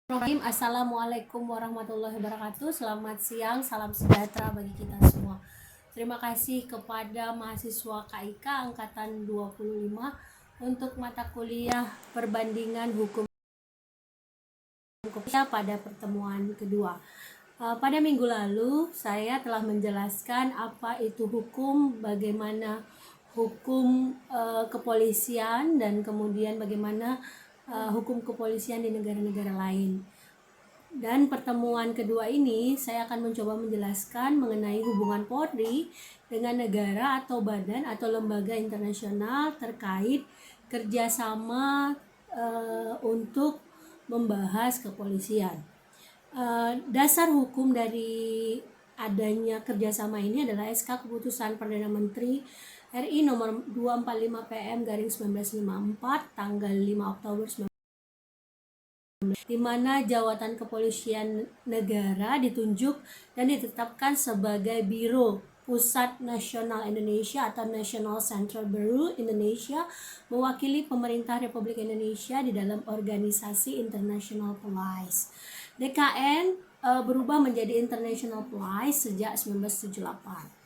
Assalamualaikum warahmatullahi wabarakatuh. Selamat siang, salam sejahtera bagi kita semua. Terima kasih kepada mahasiswa KIK angkatan 25 untuk mata kuliah perbandingan hukum pada pertemuan kedua. Pada minggu lalu saya telah menjelaskan apa itu hukum, bagaimana hukum kepolisian, dan kemudian bagaimana hukum kepolisian di negara-negara lain. Dan pertemuan kedua ini saya akan mencoba menjelaskan mengenai hubungan Polri dengan negara atau badan atau lembaga internasional terkait kerjasama untuk membahas kepolisian. Dasar hukum dari adanya kerjasama ini adalah SK Keputusan Perdana Menteri RI nomor 245 PM/1954 tanggal 5 Oktober 19 di mana jawatan kepolisian negara ditunjuk dan ditetapkan sebagai Biro Pusat Nasional Indonesia atau National Central Bureau Indonesia, mewakili pemerintah Republik Indonesia di dalam organisasi International Police. DKN berubah menjadi International Police sejak 1978.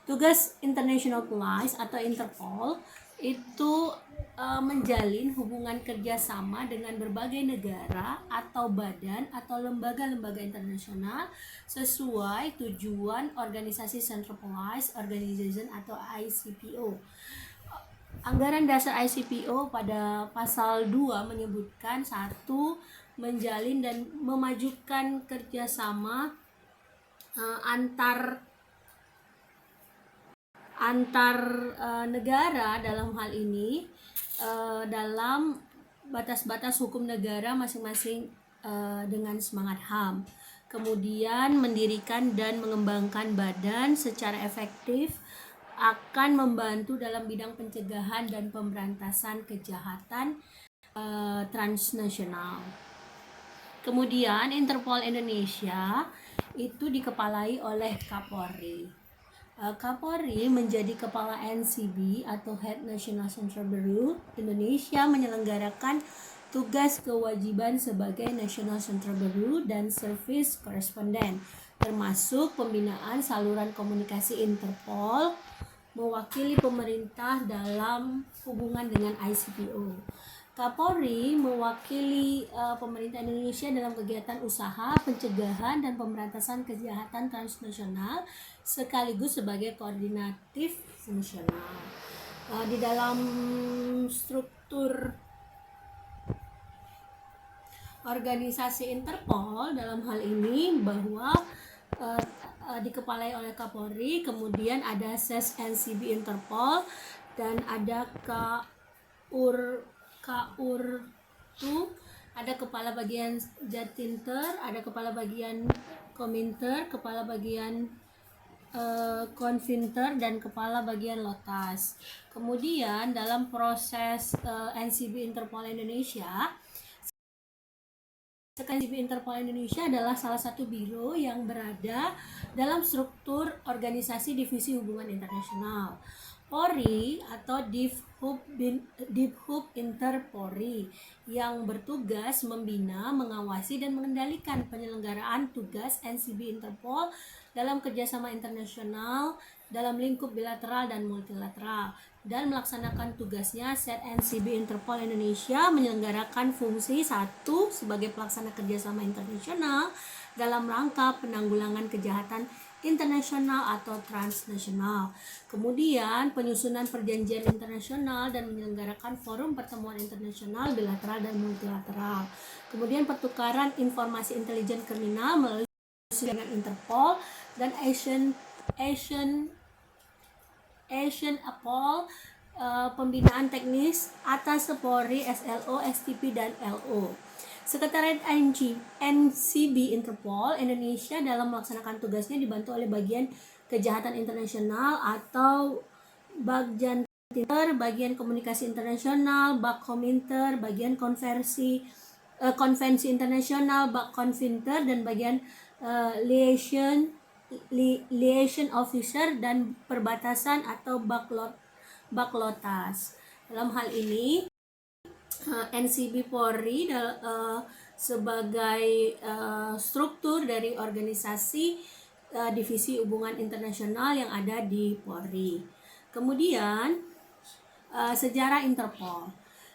Tugas International Police atau Interpol itu menjalin hubungan kerjasama dengan berbagai negara atau badan atau lembaga-lembaga internasional sesuai tujuan organisasi Central Police Organization atau ICPO. Anggaran dasar ICPO pada pasal 2 menyebutkan 1. Menjalin dan memajukan kerjasama antar negara dalam hal ini dalam batas-batas hukum negara masing-masing dengan semangat HAM. Kemudian mendirikan dan mengembangkan badan secara efektif akan membantu dalam bidang pencegahan dan pemberantasan kejahatan transnasional. Kemudian Interpol Indonesia itu dikepalai oleh Kapolri. Kapolri menjadi kepala NCB atau Head National Central Bureau. Indonesia menyelenggarakan tugas kewajiban sebagai National Central Bureau dan Service Correspondent, termasuk pembinaan saluran komunikasi Interpol, mewakili pemerintah dalam hubungan dengan ICPO. Kapolri mewakili pemerintah Indonesia dalam kegiatan usaha, pencegahan, dan pemberantasan kejahatan transnasional sekaligus sebagai koordinatif fungsional. Di dalam struktur organisasi Interpol dalam hal ini bahwa dikepalai oleh Kapolri, kemudian ada SES NCB Interpol, dan ada KUR itu ada kepala bagian Jatinter, ada kepala bagian Kominter, kepala bagian Konfinter, dan kepala bagian Lotas. Kemudian dalam proses NCB Interpol Indonesia, NCB Interpol Indonesia adalah salah satu biro yang berada dalam struktur organisasi divisi hubungan internasional. Polri atau Divhub Interpolri yang bertugas membina, mengawasi, dan mengendalikan penyelenggaraan tugas NCB Interpol dalam kerjasama internasional dalam lingkup bilateral dan multilateral, dan melaksanakan tugasnya. Set NCB Interpol Indonesia menyelenggarakan fungsi 1 sebagai pelaksana kerjasama internasional dalam rangka penanggulangan kejahatan internasional atau transnasional. Kemudian penyusunan perjanjian internasional dan menyelenggarakan forum pertemuan internasional bilateral dan multilateral. Kemudian pertukaran informasi intelijen kriminal melalui dengan Interpol dan APOL, pembinaan teknis atas Polri, SLO, STP, dan LO. Sekretariat NCB Interpol Indonesia dalam melaksanakan tugasnya dibantu oleh bagian kejahatan internasional atau Bagjantinter, bagian komunikasi internasional Bakkominter, bagian konvensi internasional Bakkonfinter, dan bagian liaison officer dan perbatasan atau Baklotas. Dalam hal ini NCB Polri sebagai struktur dari organisasi divisi hubungan internasional yang ada di Polri. Kemudian sejarah Interpol.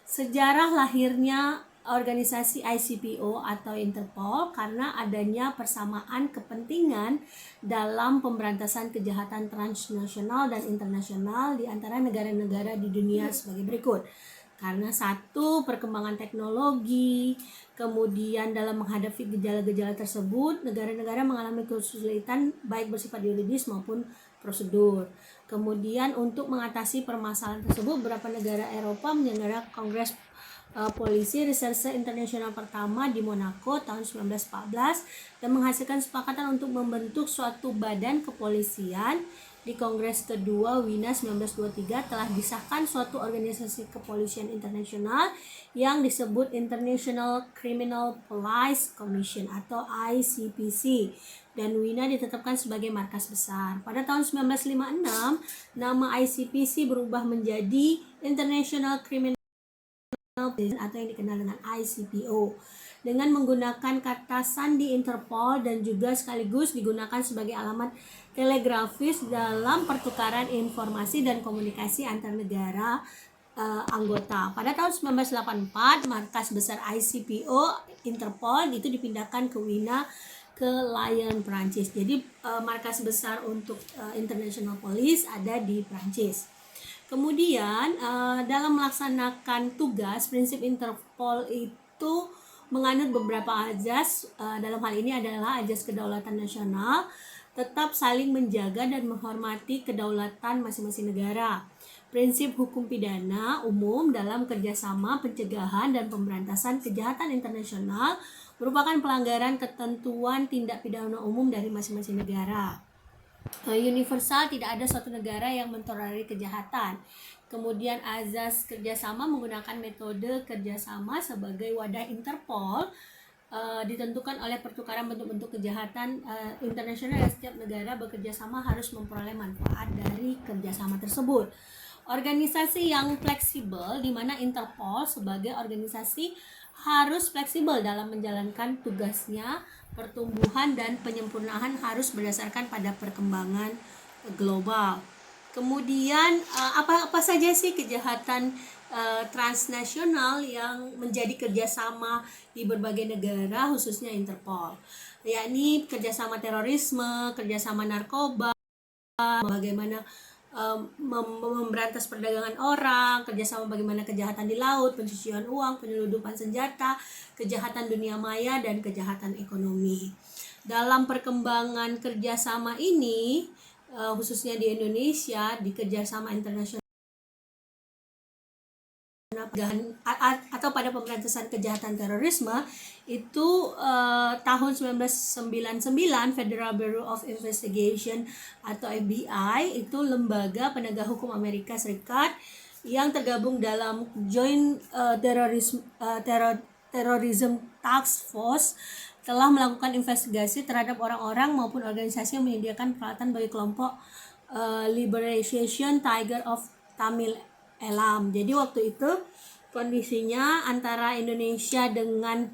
Sejarah lahirnya organisasi ICPO atau Interpol karena adanya persamaan kepentingan dalam pemberantasan kejahatan transnasional dan internasional di antara negara-negara di dunia sebagai berikut. Karena satu, perkembangan teknologi, kemudian dalam menghadapi gejala-gejala tersebut, negara-negara mengalami kesulitan baik bersifat yuridis maupun prosedur. Kemudian untuk mengatasi permasalahan tersebut, beberapa negara Eropa menyelenggarakan Kongres Polisi Reserse Internasional pertama di Monaco tahun 1914 dan menghasilkan kesepakatan untuk membentuk suatu badan kepolisian. Di Kongres kedua Wina 1923 telah disahkan suatu organisasi kepolisian internasional yang disebut International Criminal Police Commission atau ICPC, dan Wina ditetapkan sebagai markas besar. Pada tahun 1956, nama ICPC berubah menjadi International Criminal atau yang dikenal dengan ICPO, dengan menggunakan kata sandi Interpol dan juga sekaligus digunakan sebagai alamat telegrafis dalam pertukaran informasi dan komunikasi antar negara anggota. Pada tahun 1984, markas besar ICPO Interpol itu dipindahkan ke Wina ke Lyon, Prancis. Jadi markas besar untuk International Police ada di Prancis. Kemudian dalam melaksanakan tugas, prinsip Interpol itu menganut beberapa azas. Dalam hal ini adalah azas kedaulatan nasional, tetap saling menjaga dan menghormati kedaulatan masing-masing negara. Prinsip hukum pidana umum dalam kerjasama pencegahan dan pemberantasan kejahatan internasional merupakan pelanggaran ketentuan tindak pidana umum dari masing-masing negara. Universal, tidak ada suatu negara yang mentolerir kejahatan. Kemudian azas kerjasama menggunakan metode kerjasama sebagai wadah Interpol ditentukan oleh pertukaran bentuk-bentuk kejahatan internasional yang setiap negara bekerja sama harus memperoleh manfaat dari kerjasama tersebut. Organisasi yang fleksibel, di mana Interpol sebagai organisasi harus fleksibel dalam menjalankan tugasnya. Pertumbuhan dan penyempurnaan harus berdasarkan pada perkembangan global. Kemudian apa saja sih kejahatan transnasional yang menjadi kerjasama di berbagai negara, khususnya Interpol, yakni kerjasama terorisme, kerjasama narkoba, bagaimana memberantas perdagangan orang, kerjasama bagaimana kejahatan di laut, pencucian uang, penyeludupan senjata, kejahatan dunia maya, dan kejahatan ekonomi. Dalam perkembangan kerjasama ini, khususnya di Indonesia, di kerjasama internasional atau pada pemberantasan kejahatan terorisme itu tahun 1999 Federal Bureau of Investigation atau FBI itu lembaga penegak hukum Amerika Serikat yang tergabung dalam Joint Terrorism Task Force telah melakukan investigasi terhadap orang-orang maupun organisasi yang menyediakan peralatan bagi kelompok Liberation Tiger of Tamil Elam. Jadi waktu itu kondisinya antara Indonesia dengan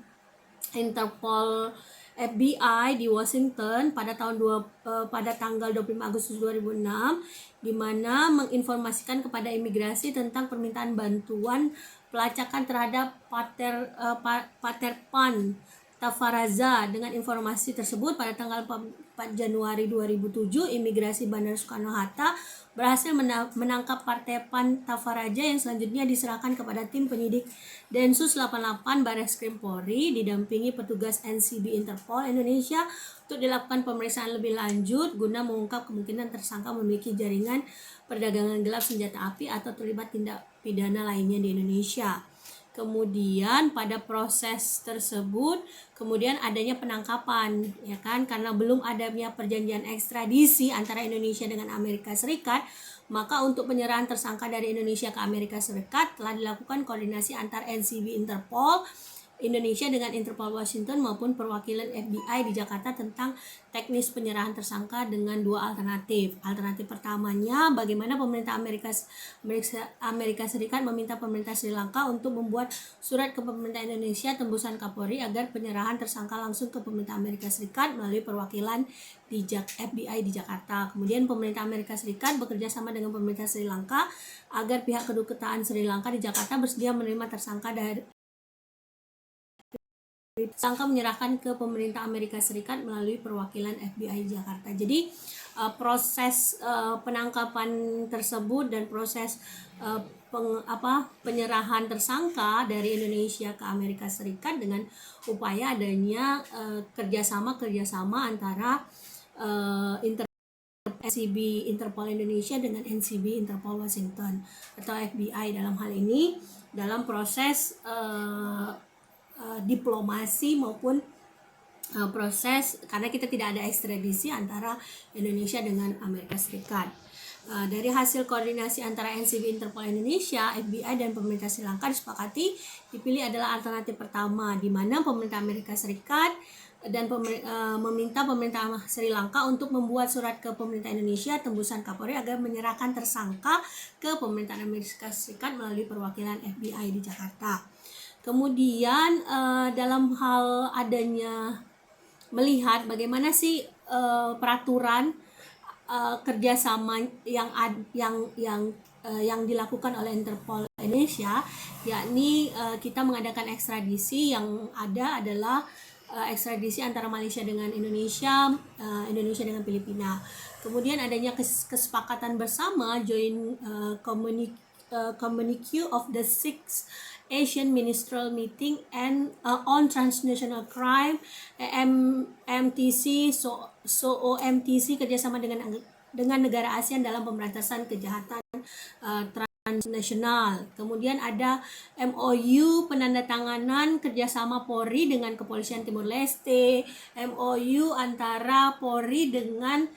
Interpol FBI di Washington pada tanggal 25 Agustus 2006, di mana menginformasikan kepada imigrasi tentang permintaan bantuan pelacakan terhadap Pater Pan Tafaraza. Dengan informasi tersebut, pada tanggal 4 Januari 2007, imigrasi Bandara Soekarno-Hatta berhasil menangkap Partepan Tafaraja yang selanjutnya diserahkan kepada tim penyidik Densus 88 Barreskrim Polri didampingi petugas NCB Interpol Indonesia untuk dilakukan pemeriksaan lebih lanjut guna mengungkap kemungkinan tersangka memiliki jaringan perdagangan gelap senjata api atau terlibat tindak pidana lainnya di Indonesia. Kemudian pada proses tersebut kemudian adanya penangkapan, ya kan, karena belum adanya perjanjian ekstradisi antara Indonesia dengan Amerika Serikat, maka untuk penyerahan tersangka dari Indonesia ke Amerika Serikat telah dilakukan koordinasi antar NCB Interpol Indonesia dengan Interpol Washington maupun perwakilan FBI di Jakarta tentang teknis penyerahan tersangka dengan dua alternatif. Alternatif pertamanya, bagaimana pemerintah Amerika Serikat meminta pemerintah Sri Lanka untuk membuat surat ke pemerintah Indonesia tembusan Kapolri agar penyerahan tersangka langsung ke pemerintah Amerika Serikat melalui perwakilan di FBI di Jakarta. Kemudian pemerintah Amerika Serikat bekerja sama dengan pemerintah Sri Lanka agar pihak kedutaan Sri Lanka di Jakarta bersedia menerima tersangka menyerahkan ke pemerintah Amerika Serikat melalui perwakilan FBI di Jakarta. Jadi proses penangkapan tersebut dan proses penyerahan tersangka dari Indonesia ke Amerika Serikat dengan upaya adanya kerjasama antara NCB Interpol Indonesia dengan NCB Interpol Washington atau FBI dalam hal ini dalam proses diplomasi maupun proses, karena kita tidak ada ekstradisi antara Indonesia dengan Amerika Serikat. Dari hasil koordinasi antara NCB Interpol Indonesia, FBI dan pemerintah Sri Lanka disepakati dipilih adalah alternatif pertama, di mana pemerintah Amerika Serikat dan meminta pemerintah Sri Lanka untuk membuat surat ke pemerintah Indonesia tembusan Kapolri agar menyerahkan tersangka ke pemerintah Amerika Serikat melalui perwakilan FBI di Jakarta. Kemudian dalam hal adanya melihat bagaimana sih peraturan kerjasama yang dilakukan oleh Interpol Indonesia, yakni kita mengadakan ekstradisi. Yang ada adalah ekstradisi antara Malaysia dengan Indonesia, Indonesia dengan Filipina. Kemudian adanya kesepakatan bersama joint communique of the Sixth Asian Ministerial Meeting and on Transnational Crime MTC OMTC kerjasama dengan negara ASEAN dalam pemberantasan kejahatan transnasional. Kemudian ada MOU penandatanganan kerjasama Polri dengan Kepolisian Timur Leste, MOU antara Polri dengan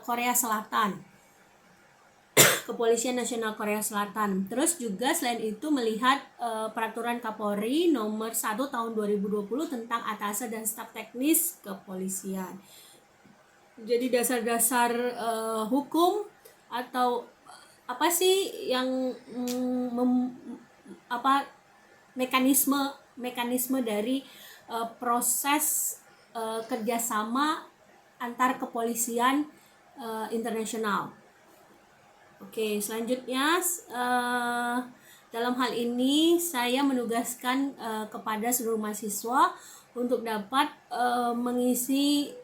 Korea Selatan, Kepolisian Nasional Korea Selatan. Terus juga selain itu melihat peraturan Kapolri nomor 1 tahun 2020 tentang atase dan staf teknis kepolisian. Jadi dasar-dasar hukum atau apa sih yang mekanisme dari proses kerjasama antar kepolisian internasional. Oke, selanjutnya dalam hal ini saya menugaskan kepada seluruh mahasiswa untuk dapat mengisi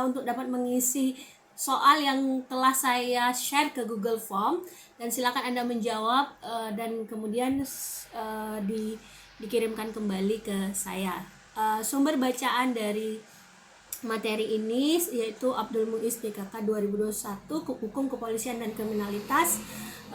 untuk dapat mengisi soal yang telah saya share ke Google Form, dan silakan Anda menjawab dan kemudian dikirimkan kembali ke saya. Sumber bacaan dari materi ini yaitu Abdul Muiz DKK 2021 Hukum Kepolisian dan Kriminalitas,